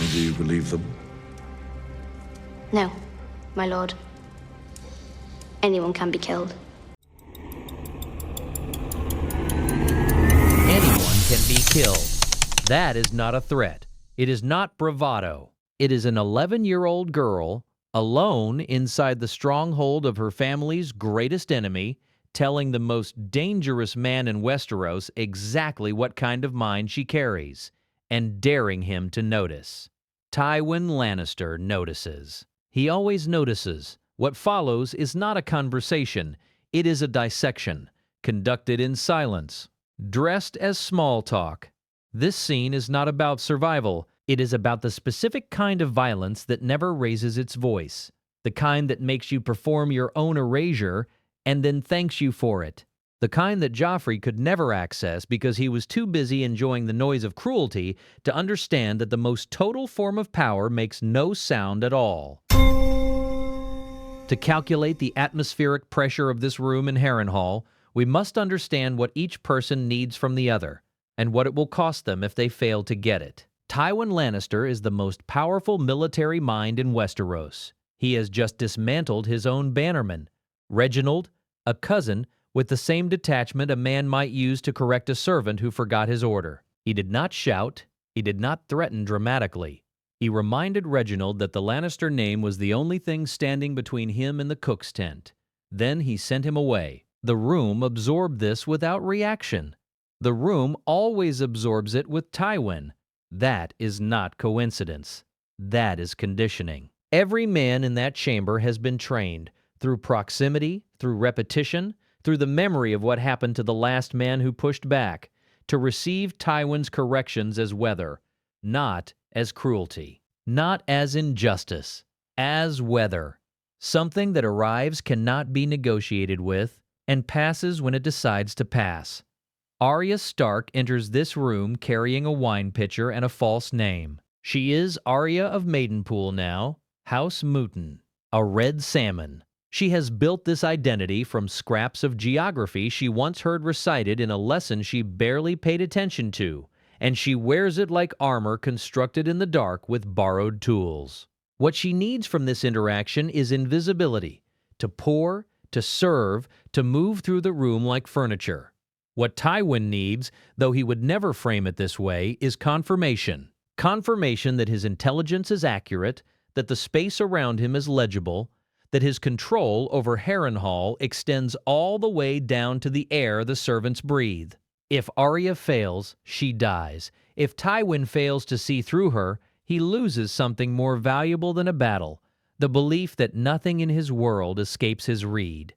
do you believe them? No, my lord. Anyone can be killed. Anyone can be killed. That is not a threat. It is not bravado. It is an 11-year-old girl, alone inside the stronghold of her family's greatest enemy, telling the most dangerous man in Westeros exactly what kind of mind she carries, and daring him to notice. Tywin Lannister notices. He always notices. What follows is not a conversation. It is a dissection, conducted in silence, dressed as small talk. This scene is not about survival. It is about the specific kind of violence that never raises its voice, the kind that makes you perform your own erasure and then thanks you for it, the kind that Joffrey could never access because he was too busy enjoying the noise of cruelty to understand that the most total form of power makes no sound at all. To calculate the atmospheric pressure of this room in Harrenhal, we must understand what each person needs from the other, and what it will cost them if they fail to get it. Tywin Lannister is the most powerful military mind in Westeros. He has just dismantled his own bannerman, Reginald, a cousin, with the same detachment a man might use to correct a servant who forgot his order. He did not shout. He did not threaten dramatically. He reminded Reginald that the Lannister name was the only thing standing between him and the cook's tent. Then he sent him away. The room absorbed this without reaction. The room always absorbs it with Tywin. That is not coincidence. That is conditioning. Every man in that chamber has been trained, through proximity, through repetition, through the memory of what happened to the last man who pushed back, to receive Tywin's corrections as weather, not as cruelty, not as injustice, as weather, something that arrives cannot be negotiated with and passes when it decides to pass. Arya Stark enters this room carrying a wine pitcher and a false name. She is Arya of Maidenpool now, House Mouton, a red salmon. She has built this identity from scraps of geography she once heard recited in a lesson she barely paid attention to, and she wears it like armor constructed in the dark with borrowed tools. What she needs from this interaction is invisibility, to pour, to serve, to move through the room like furniture. What Tywin needs, though he would never frame it this way, is confirmation. Confirmation that his intelligence is accurate, that the space around him is legible, that his control over Harrenhal extends all the way down to the air the servants breathe. If Arya fails, she dies. If Tywin fails to see through her, he loses something more valuable than a battle, the belief that nothing in his world escapes his read.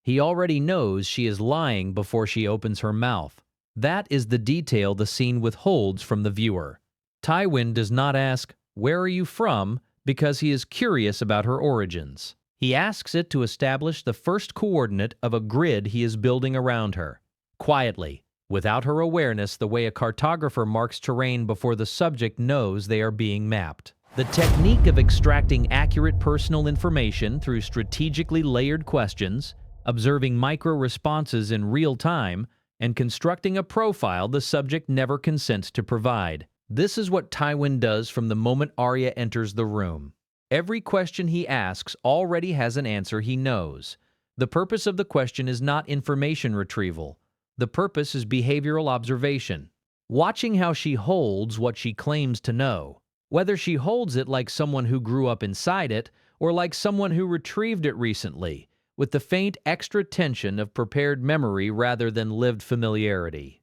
He already knows she is lying before she opens her mouth. That is the detail the scene withholds from the viewer. Tywin does not ask, "Where are you from?" because he is curious about her origins. He asks it to establish the first coordinate of a grid he is building around her, quietly, without her awareness, the way a cartographer marks terrain before the subject knows they are being mapped. The technique of extracting accurate personal information through strategically layered questions, observing micro-responses in real time, and constructing a profile the subject never consents to provide. This is what Tywin does from the moment Arya enters the room. Every question he asks already has an answer he knows. The purpose of the question is not information retrieval. The purpose is behavioral observation. Watching how she holds what she claims to know. Whether she holds it like someone who grew up inside it, or like someone who retrieved it recently, with the faint extra tension of prepared memory rather than lived familiarity.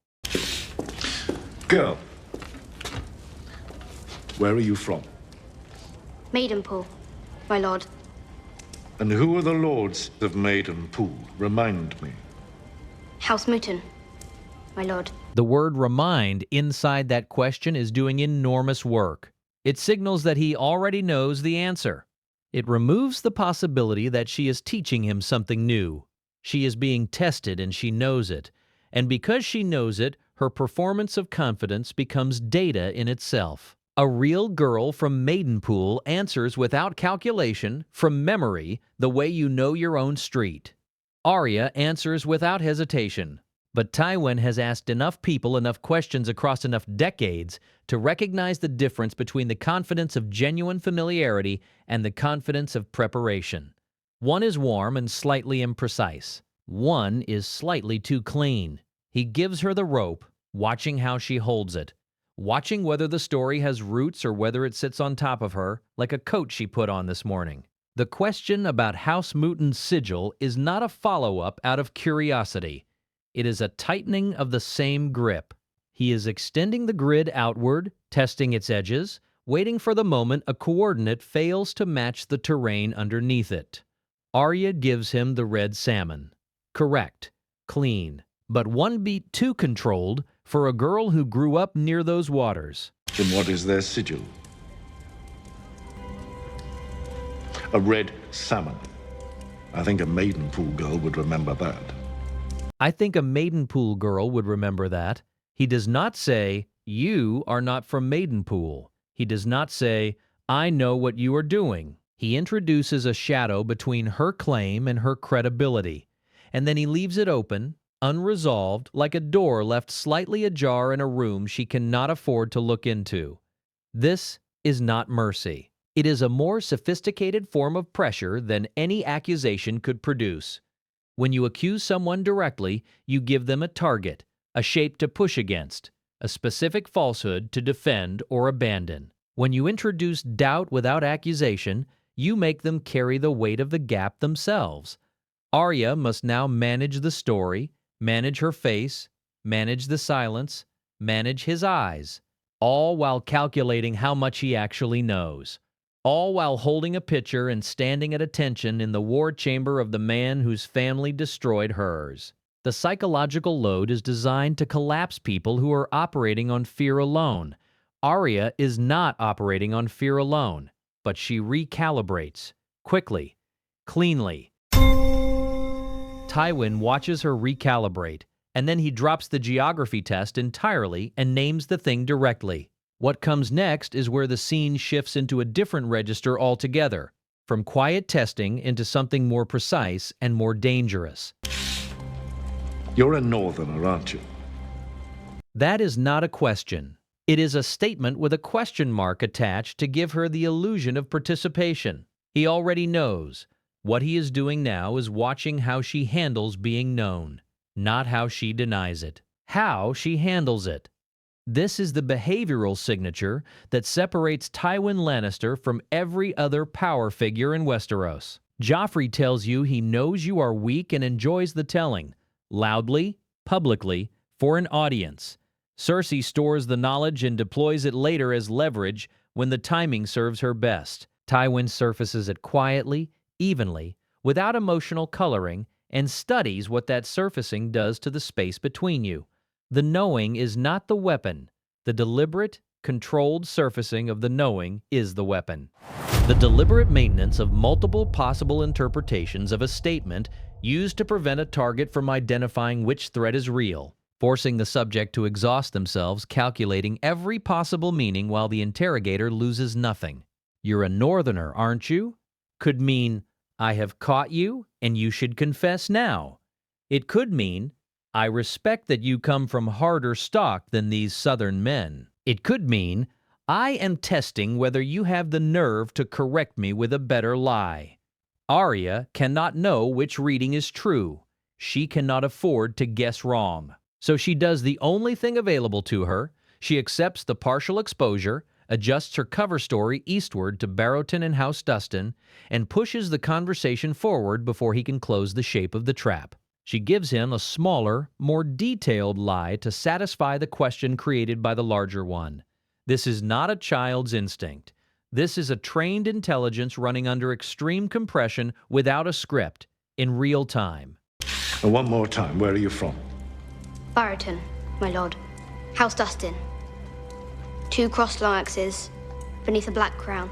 Girl, where are you from? Maidenpool, my lord. And who are the lords of Maidenpool? Remind me. House Mouton, my lord. The word remind inside that question is doing enormous work. It signals that he already knows the answer. It removes the possibility that she is teaching him something new. She is being tested and she knows it. And because she knows it, her performance of confidence becomes data in itself. A real girl from Maidenpool answers without calculation, from memory, the way you know your own street. Arya answers without hesitation, But Tywin has asked enough people enough questions across enough decades to recognize the difference between the confidence of genuine familiarity and the confidence of preparation. One is warm and slightly imprecise. One is slightly too clean. He gives her the rope, watching how she holds it, watching whether the story has roots or whether it sits on top of her, like a coat she put on this morning. The question about House Mooton's sigil is not a follow-up out of curiosity. It is a tightening of the same grip. He is extending the grid outward, testing its edges, waiting for the moment a coordinate fails to match the terrain underneath it. Arya gives him the red salmon. Correct, clean, but one beat too controlled for a girl who grew up near those waters. And what is their sigil? A red salmon. I think a Maidenpool girl would remember that. I think a Maidenpool girl would remember that. He does not say, "You are not from Maidenpool." He does not say, "I know what you are doing." He introduces a shadow between her claim and her credibility, and then he leaves it open, unresolved, like a door left slightly ajar in a room she cannot afford to look into. This is not mercy. It is a more sophisticated form of pressure than any accusation could produce. When you accuse someone directly, you give them a target, a shape to push against, a specific falsehood to defend or abandon. When you introduce doubt without accusation, you make them carry the weight of the gap themselves. Arya must now manage the story, manage her face, manage the silence, manage his eyes, all while calculating how much he actually knows. All while holding a pitcher and standing at attention in the war chamber of the man whose family destroyed hers. The psychological load is designed to collapse people who are operating on fear alone. Arya is not operating on fear alone, but she recalibrates, quickly, cleanly. Tywin watches her recalibrate, and then he drops the geography test entirely and names the thing directly. What comes next is where the scene shifts into a different register altogether, from quiet testing into something more precise and more dangerous. You're a northerner, aren't you? That is not a question. It is a statement with a question mark attached to give her the illusion of participation. He already knows. What he is doing now is watching how she handles being known, not how she denies it. How she handles it. This is the behavioral signature that separates Tywin Lannister from every other power figure in Westeros. Joffrey tells you he knows you are weak and enjoys the telling, loudly, publicly, for an audience. Cersei stores the knowledge and deploys it later as leverage when the timing serves her best. Tywin surfaces it quietly, evenly, without emotional coloring, and studies what that surfacing does to the space between you. The knowing is not the weapon. The deliberate, controlled surfacing of the knowing is the weapon. The deliberate maintenance of multiple possible interpretations of a statement used to prevent a target from identifying which threat is real, forcing the subject to exhaust themselves calculating every possible meaning while the interrogator loses nothing. "You're a northerner, aren't you?" could mean, "I have caught you and you should confess now." It could mean, "I respect that you come from harder stock than these southern men." It could mean, "I am testing whether you have the nerve to correct me with a better lie." Arya cannot know which reading is true. She cannot afford to guess wrong. So she does the only thing available to her. She accepts the partial exposure, adjusts her cover story eastward to Barrowton and House Dustin, and pushes the conversation forward before he can close the shape of the trap. She gives him a smaller, more detailed lie to satisfy the question created by the larger one. This is not a child's instinct. This is a trained intelligence running under extreme compression without a script, in real time. And one more time, where are you from? Barrowton, my lord. House Dustin. 2 crossed long axes beneath a black crown.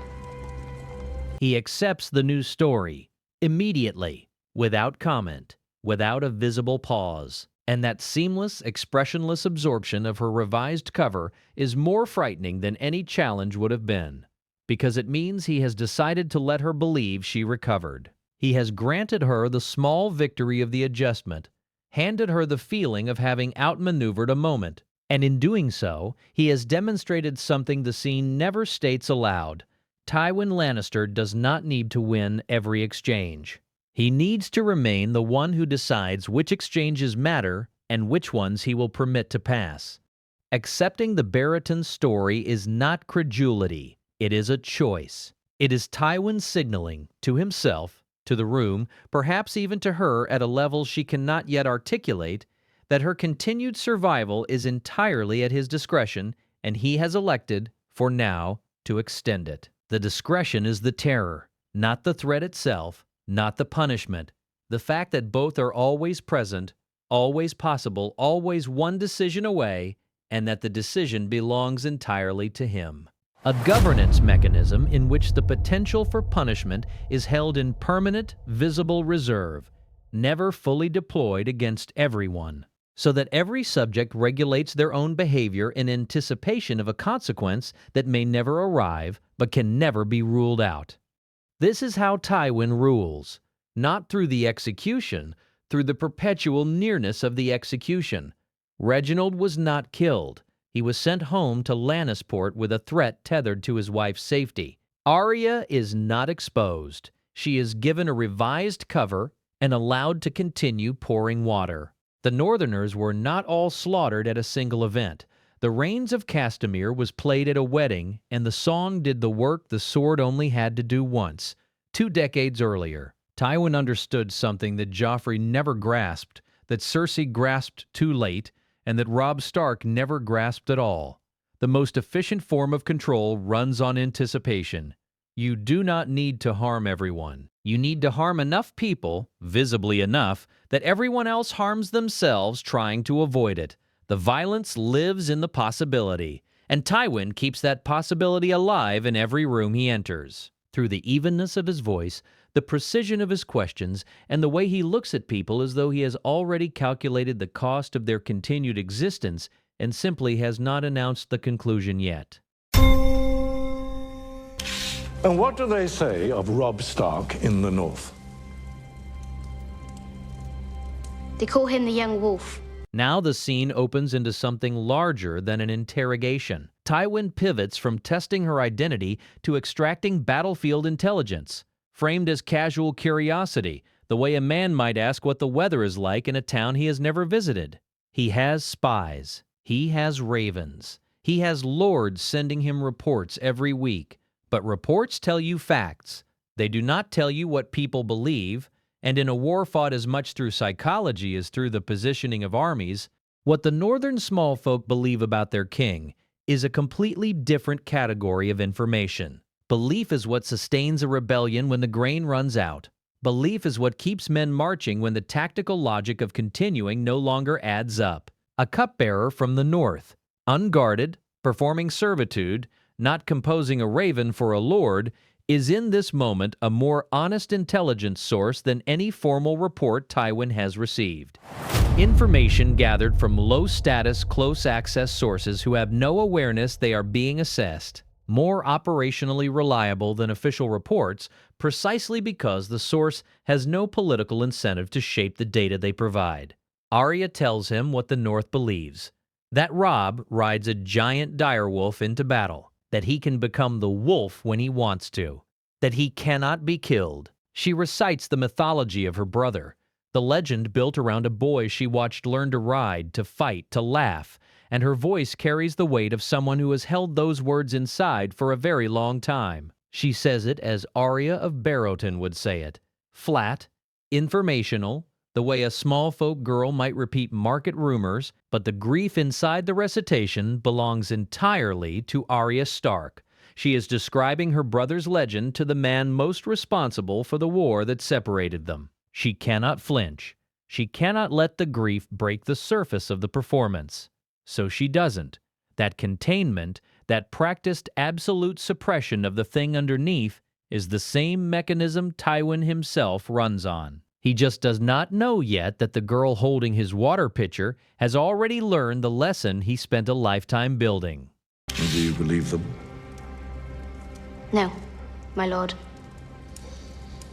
He accepts the new story, immediately, without comment, without a visible pause. And that seamless, expressionless absorption of her revised cover is more frightening than any challenge would have been, because it means he has decided to let her believe she recovered. He has granted her the small victory of the adjustment, handed her the feeling of having outmaneuvered a moment. And in doing so, he has demonstrated something the scene never states aloud. Tywin Lannister does not need to win every exchange. He needs to remain the one who decides which exchanges matter and which ones he will permit to pass. Accepting the Barristan story is not credulity, it is a choice. It is Tywin signaling to himself, to the room, perhaps even to her at a level she cannot yet articulate, that her continued survival is entirely at his discretion, and he has elected, for now, to extend it. The discretion is the terror, not the threat itself, not the punishment. The fact that both are always present, always possible, always one decision away, and that the decision belongs entirely to him. A governance mechanism in which the potential for punishment is held in permanent, visible reserve, never fully deployed against everyone, so that every subject regulates their own behavior in anticipation of a consequence that may never arrive but can never be ruled out. This is how Tywin rules, not through the execution, through the perpetual nearness of the execution. Reginald was not killed. He was sent home to Lannisport with a threat tethered to his wife's safety. Arya is not exposed. She is given a revised cover and allowed to continue pouring water. The Northerners were not all slaughtered at a single event. The Rains of Castamere was played at a wedding, and the song did the work the sword only had to do once, 2 decades earlier. Tywin understood something that Joffrey never grasped, that Cersei grasped too late, and that Robb Stark never grasped at all. The most efficient form of control runs on anticipation. You do not need to harm everyone. You need to harm enough people, visibly enough, that everyone else harms themselves trying to avoid it. The violence lives in the possibility, and Tywin keeps that possibility alive in every room he enters. Through the evenness of his voice, the precision of his questions, and the way he looks at people as though he has already calculated the cost of their continued existence and simply has not announced the conclusion yet. And what do they say of Robb Stark in the north? They call him the Young Wolf. Now the scene opens into something larger than an interrogation. Tywin pivots from testing her identity to extracting battlefield intelligence, framed as casual curiosity, the way a man might ask what the weather is like in a town he has never visited. He has spies. He has ravens. He has lords sending him reports every week. But reports tell you facts. They do not tell you what people believe, and in a war fought as much through psychology as through the positioning of armies, what the northern small folk believe about their king is a completely different category of information. Belief is what sustains a rebellion when the grain runs out. Belief is what keeps men marching when the tactical logic of continuing no longer adds up. A cupbearer from the north, unguarded, performing servitude, not composing a raven for a lord, is in this moment a more honest intelligence source than any formal report Tywin has received. Information gathered from low-status, close-access sources who have no awareness they are being assessed. More operationally reliable than official reports, precisely because the source has no political incentive to shape the data they provide. Arya tells him what the North believes, that Robb rides a giant direwolf into battle, that he can become the wolf when he wants to, that he cannot be killed. She recites the mythology of her brother, the legend built around a boy she watched learn to ride, to fight, to laugh, and her voice carries the weight of someone who has held those words inside for a very long time. She says it as Arya of Barristan would say it, flat, informational, the way a small folk girl might repeat market rumors, but the grief inside the recitation belongs entirely to Arya Stark. She is describing her brother's legend to the man most responsible for the war that separated them. She cannot flinch. She cannot let the grief break the surface of the performance. So she doesn't. That containment, that practiced absolute suppression of the thing underneath, is the same mechanism Tywin himself runs on. He just does not know yet that the girl holding his water pitcher has already learned the lesson he spent a lifetime building. Do you believe them? No, my lord.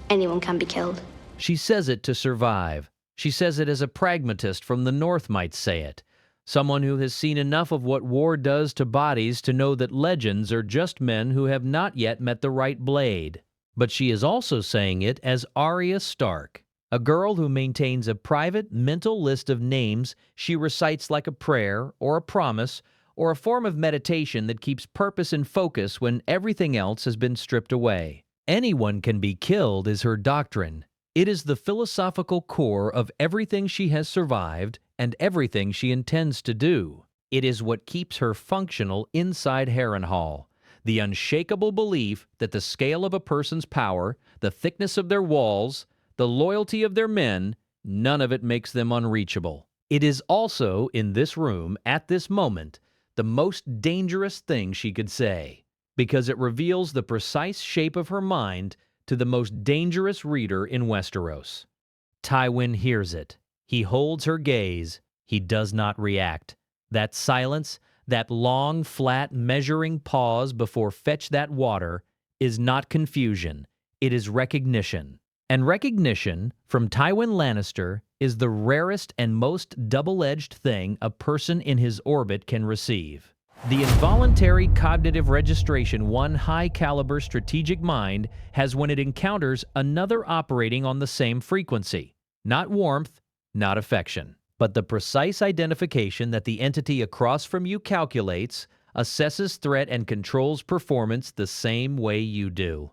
Anyone can be killed. She says it to survive. She says it as a pragmatist from the North might say it, someone who has seen enough of what war does to bodies to know that legends are just men who have not yet met the right blade. But she is also saying it as Arya Stark, a girl who maintains a private mental list of names she recites like a prayer or a promise or a form of meditation that keeps purpose and focus when everything else has been stripped away. Anyone can be killed is her doctrine. It is the philosophical core of everything she has survived and everything she intends to do. It is what keeps her functional inside Harrenhal. The unshakable belief that the scale of a person's power, the thickness of their walls, the loyalty of their men, none of it makes them unreachable. It is also, in this room, at this moment, the most dangerous thing she could say, because it reveals the precise shape of her mind to the most dangerous reader in Westeros. Tywin hears it. He holds her gaze. He does not react. That silence, that long, flat, measuring pause before "fetch that water," is not confusion. It is recognition. And recognition from Tywin Lannister is the rarest and most double-edged thing a person in his orbit can receive. The involuntary cognitive registration one high-caliber strategic mind has when it encounters another operating on the same frequency. Not warmth, not affection, but the precise identification that the entity across from you calculates, assesses threat, and controls performance the same way you do.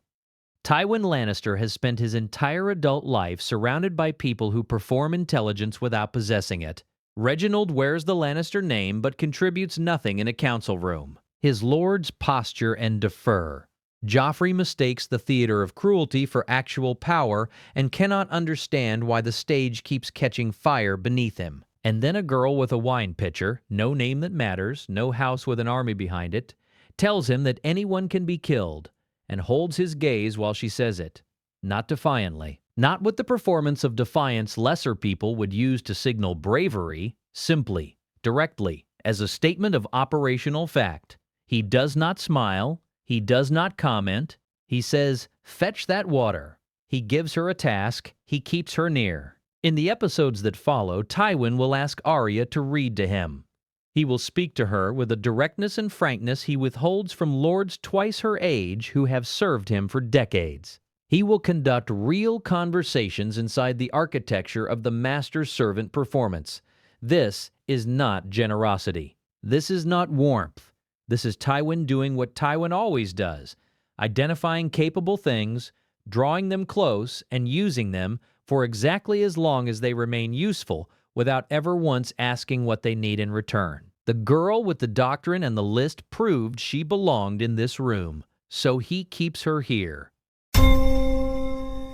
Tywin Lannister has spent his entire adult life surrounded by people who perform intelligence without possessing it. Reginald wears the Lannister name but contributes nothing in a council room. His lords posture and defer. Joffrey mistakes the theater of cruelty for actual power and cannot understand why the stage keeps catching fire beneath him. And then a girl with a wine pitcher, no name that matters, no house with an army behind it, tells him that anyone can be killed, and holds his gaze while she says it. Not defiantly. Not with the performance of defiance lesser people would use to signal bravery, simply, directly, as a statement of operational fact. He does not smile. He does not comment. He says, "Fetch that water." He gives her a task. He keeps her near. In the episodes that follow, Tywin will ask Arya to read to him. He will speak to her with a directness and frankness he withholds from lords twice her age who have served him for decades. He will conduct real conversations inside the architecture of the master-servant performance. This is not generosity. This is not warmth. This is Tywin doing what Tywin always does, identifying capable things, drawing them close, and using them for exactly as long as they remain useful without ever once asking what they need in return. The girl with the doctrine and the list proved she belonged in this room, so he keeps her here.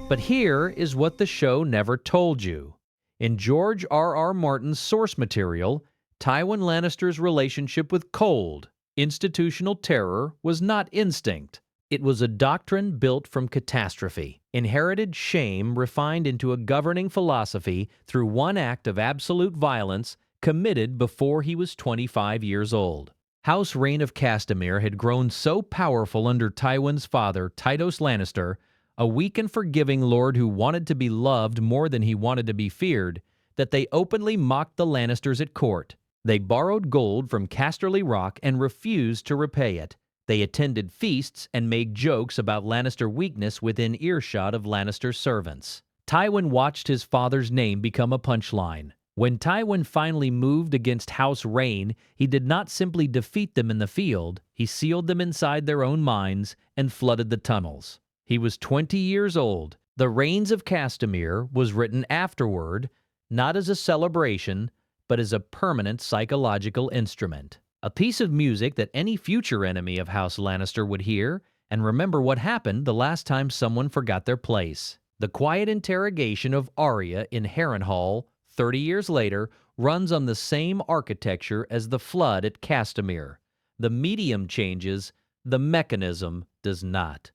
But here is what the show never told you. In George R.R. Martin's source material, Tywin Lannister's relationship with cold, institutional terror was not instinct. It was a doctrine built from catastrophe, inherited shame refined into a governing philosophy through one act of absolute violence committed before he was 25 years old. House Rains of Castamere had grown so powerful under Tywin's father, Tytos Lannister, a weak and forgiving lord who wanted to be loved more than he wanted to be feared, that they openly mocked the Lannisters at court. They borrowed gold from Casterly Rock and refused to repay it. They attended feasts and made jokes about Lannister weakness within earshot of Lannister's servants. Tywin watched his father's name become a punchline. When Tywin finally moved against House Rain, he did not simply defeat them in the field, he sealed them inside their own minds and flooded the tunnels. He was 20 years old. The Rains of Castamere was written afterward, not as a celebration, but as a permanent psychological instrument. A piece of music that any future enemy of House Lannister would hear and remember what happened the last time someone forgot their place. The quiet interrogation of Arya in Harrenhal 30 years later runs on the same architecture as the flood at Castamere. The medium changes, the mechanism does not.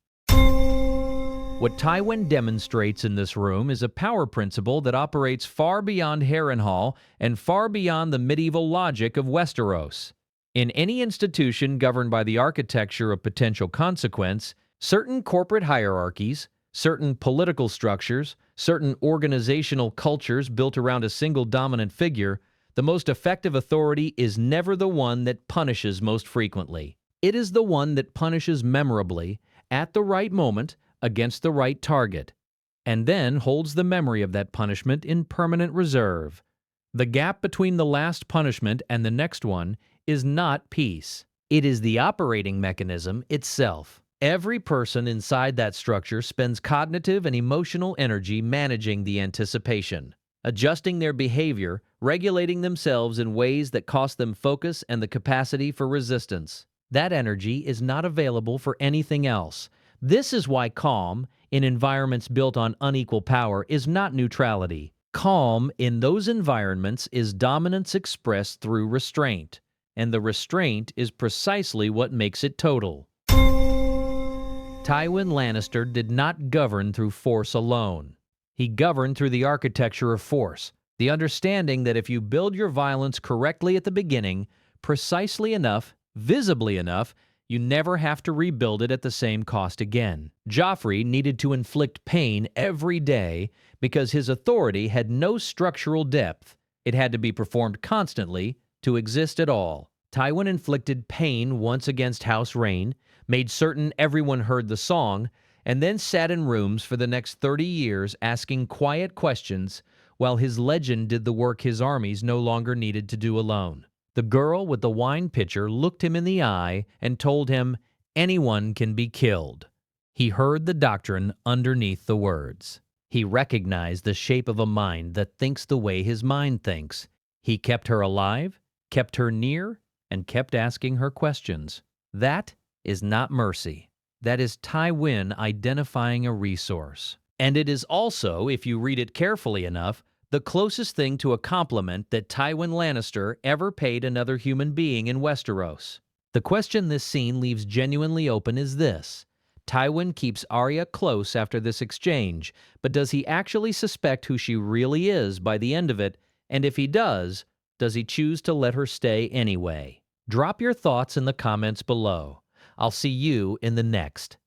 What Tywin demonstrates in this room is a power principle that operates far beyond Harrenhal and far beyond the medieval logic of Westeros. In any institution governed by the architecture of potential consequence, certain corporate hierarchies, certain political structures, certain organizational cultures built around a single dominant figure, the most effective authority is never the one that punishes most frequently. It is the one that punishes memorably, at the right moment, against the right target, and then holds the memory of that punishment in permanent reserve. The gap between the last punishment and the next one is not peace. It is the operating mechanism itself. Every person inside that structure spends cognitive and emotional energy managing the anticipation, adjusting their behavior, regulating themselves in ways that cost them focus and the capacity for resistance. That energy is not available for anything else. This is why calm, in environments built on unequal power, is not neutrality. Calm in those environments is dominance expressed through restraint, and the restraint is precisely what makes it total. Tywin Lannister did not govern through force alone. He governed through the architecture of force, the understanding that if you build your violence correctly at the beginning, precisely enough, visibly enough, you never have to rebuild it at the same cost again. Joffrey needed to inflict pain every day because his authority had no structural depth. It had to be performed constantly to exist at all. Tywin inflicted pain once against House Rain, made certain everyone heard the song, and then sat in rooms for the next 30 years asking quiet questions while his legend did the work his armies no longer needed to do alone. The girl with the wine pitcher looked him in the eye and told him, "Anyone can be killed." He heard the doctrine underneath the words. He recognized the shape of a mind that thinks the way his mind thinks. He kept her alive, kept her near, and kept asking her questions. That is not mercy. That is Tywin identifying a resource. And it is also, if you read it carefully enough, the closest thing to a compliment that Tywin Lannister ever paid another human being in Westeros. The question this scene leaves genuinely open is this. Tywin keeps Arya close after this exchange, but does he actually suspect who she really is by the end of it? And if he does he choose to let her stay anyway? Drop your thoughts in the comments below. I'll see you in the next.